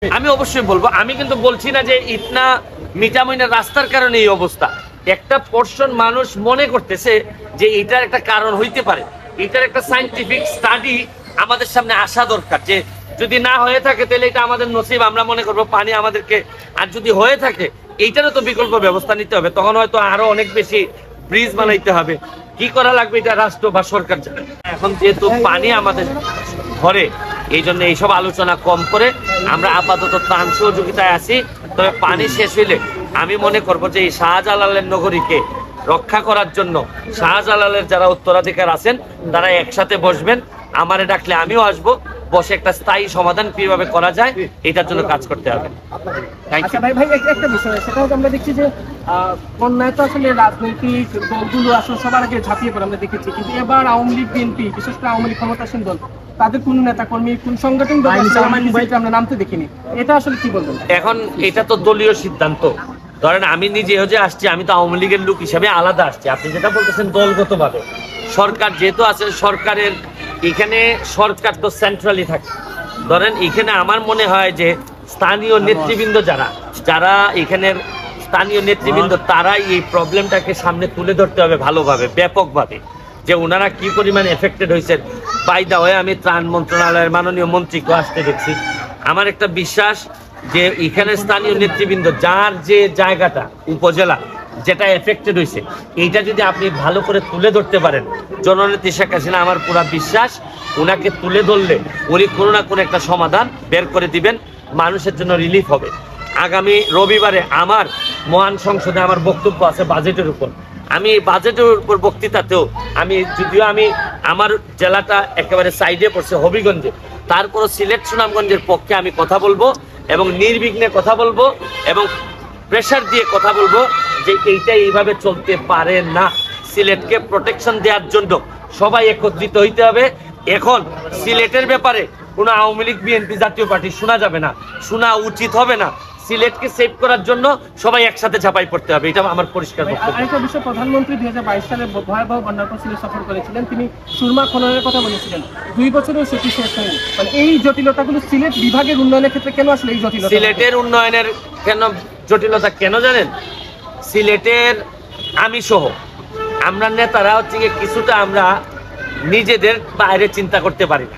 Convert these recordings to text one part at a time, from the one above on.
আমি অবশ্যই বলবো, আমি কিন্তু বলছি না যে ইটনা মিটামিনের রাস্তার কারণে এই অবস্থা। একটা পোর্শন মানুষ মনে করতেছে যে এটার একটা কারণ হইতে পারে। এটার একটা সায়েন্টিফিক স্টাডি আমাদের সামনে আসা দরকার, যে যদি না হয়ে থাকে তাহলে এটা আমাদের নসিব, আমরা মনে করবো পানি আমাদেরকে, আর যদি হয়ে থাকে এইটারও তো বিকল্প ব্যবস্থা নিতে হবে। তখন হয়তো আরো অনেক বেশি ব্রিজ বানাইতে হবে। কি করা লাগবে এটা রাষ্ট্র বা সরকার জানে। এখন যেহেতু পানি আমাদের ঘরে, এই জন্য এইসব আলোচনা কম করে আমরা আপাতত ত্রাণ সহযোগিতায় আছি। তবে পানি শেষ হইলে আমি মনে করবো যে এই শাহজালালের নগরীকে রক্ষা করার জন্য শাহজালালের যারা উত্তরাধিকার আছেন তারা একসাথে বসবেন, আমারে ডাকলে আমিও আসবো, বসে একটা স্থায়ী সমাধান কিভাবে করা যায় এটার জন্য কাজ করতে হবে। ভাই একটা বিষয়, সেটা হচ্ছে আমরা দেখছি যে বন্যায় তো আসলে রাজনৈতিক দলগুলো আসলে সবার আগে ঝাঁপিয়ে পড়ে আমরা দেখেছি, কিন্তু এবার আওয়ামী লীগ বিএনপি, বিশেষ করে আওয়ামী লীগ ক্ষমতাসীন দল, তাদের কোন নেতা কর্মী কোন সংগঠন আমরা নামতে দেখিনি। এটা আসলে কি বলবেন? এখন এটা তো দলীয় সিদ্ধান্ত। ধরেন আমি নিজে যে আসছি, আমি তো আওয়ামী লীগের লোক হিসাবে আলাদা আসছি। আপনি যেটা বলতেছেন দলগত ভাবে, সরকার যেহেতু আছে, সরকারের এখানে সরকার তো সেন্ট্রালি থাকে। ধরেন এখানে আমার মনে হয় যে স্থানীয় নেতৃবৃন্দ যারা এখানের স্থানীয় নেতৃবৃন্দ, তারাই এই প্রবলেমটাকে সামনে তুলে ধরতে হবে ভালোভাবে, ব্যাপকভাবে, যে ওনারা কি পরিমাণে এফেক্টেড হয়েছেন। বাই দা ওয়ে, আমি ত্রাণ মন্ত্রণালয়ের মাননীয় মন্ত্রীকে আসতে দেখছি। আমার একটা বিশ্বাস যে এখানে স্থানীয় নেতৃবৃন্দ, যার যে জায়গাটা উপজেলা যেটা এফেক্টেড হয়েছে, এইটা যদি আপনি ভালো করে তুলে ধরতে পারেন, জননেত্রী শেখ হাসিনা, আমার পুরা বিশ্বাস ওনাকে তুলে ধরলে উনি কোনো না কোনো একটা সমাধান বের করে দিবেন, মানুষের জন্য রিলিফ হবে। আগামী রবিবারে আমার মহান সংসদে আমার বক্তব্য আছে বাজেটের উপর। আমি বাজেটের উপর বক্তৃতাতেও যদিও আমার জেলাটা একেবারে সাইডে পড়ছে হবিগঞ্জে, তারপরও সিলেট সুনামগঞ্জের পক্ষে আমি কথা বলবো এবং নির্বিঘ্নে কথা বলবো এবং প্রেশার দিয়ে কথা বলবো যে এইটা এইভাবে চলতে পারে না। সিলেটকে প্রোটেকশন দেওয়ার জন্য সবাই একত্রিত হইতে হবে। এখন সিলেটের ব্যাপারে কোনো আওয়ামী লীগ বিএনপি জাতীয় পার্টি শোনা যাবে না, শোনা উচিত হবে না। সিলেটকে সেভ করার জন্য সবাই একসাথে ঝাঁপাই পড়তে হবে, এটা আমার পরিষ্কার বক্তব্য। আরেকটা বিষয়, প্রধানমন্ত্রী 2022 সালে ভয়াবহ বন্যার পর সিলেট সফর করেছিলেন, তিনি সুরমা খননের কথা বলেছিলেন। 2 বছরেও সেটি শেষ হয়নি। মানে এই জটিলতাগুলো সিলেট বিভাগের উন্নয়নের ক্ষেত্রে কেন আসলে এই জটিলতা? সিলেটের উন্নয়নের জটিলতা কেন জানেন? সিলেটের আমি সহ আমরা নেতারা হচ্ছে কিছুটা আমরা নিজেদের বাইরে চিন্তা করতে পারি না।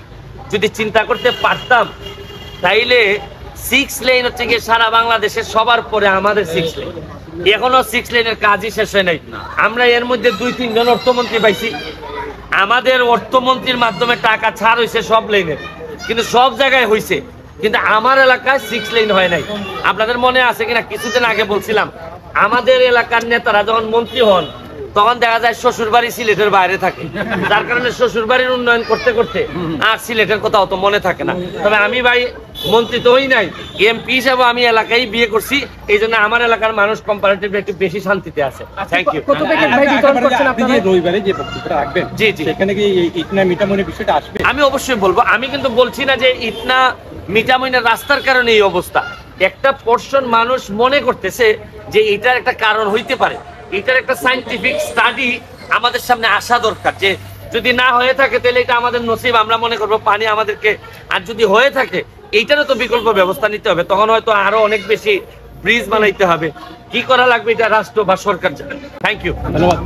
যদি চিন্তা করতে পারতাম তাইলে 6 লেন হচ্ছে গিয়ে সারা বাংলাদেশের সবার পরে আমাদের 6 লেন, এখনো 6 লেনের কাজই শেষ হয় নাই। আমরা এর মধ্যে 2-3 জন অর্থমন্ত্রী পাইছি, আমাদের অর্থমন্ত্রীর মাধ্যমে টাকা ছাড় হয়েছে সব লেনের, কিন্তু সব জায়গায় হয়েছে, কিন্তু আমার এলাকায় 6 লেন হয় নাই। আপনাদের মনে আছে কিনা, কিছুদিন আগে বলছিলাম আমাদের এলাকার নেতারা যখন মন্ত্রী হন তখন দেখা যায় শ্বশুর বাড়ি সিলেটের বাইরে থাকে, যার কারণে শ্বশুর বাড়ির উন্নয়ন করতে করতে আর সিলেটের কথা অত মনে থাকে না। তবে আমি ভাই মন্ত্রী তো হই নাই, এমপি হিসাবে আমি এলাকায় বিয়ে করছি, এই জন্য আমার এলাকার মানুষ কম্পারেটিভলি একটু বেশি শান্তিতে আছে। Thank you. আমি অবশ্যই বলবো, আমি কিন্তু বলছি না যে ইটনা মিটামিনের রাস্তার কারণে এই অবস্থা। একটা পোর্শন মানুষ মনে করতেছে যে এটার একটা কারণ হইতে পারে। এটার একটা সায়েন্টিফিক স্টাডি আমাদের সামনে আসা দরকার, যে যদি না হয়ে থাকে তাহলে এটা আমাদের নসিব, আমরা মনে করবো পানি আমাদেরকে, আর যদি হয়ে থাকে এইটারও তো বিকল্প ব্যবস্থা নিতে হবে। তখন হয়তো আরো অনেক বেশি ব্রিজ বানাইতে হবে। কি করা লাগবে এটা রাষ্ট্র বা সরকার জানে। Thank you. ধন্যবাদ।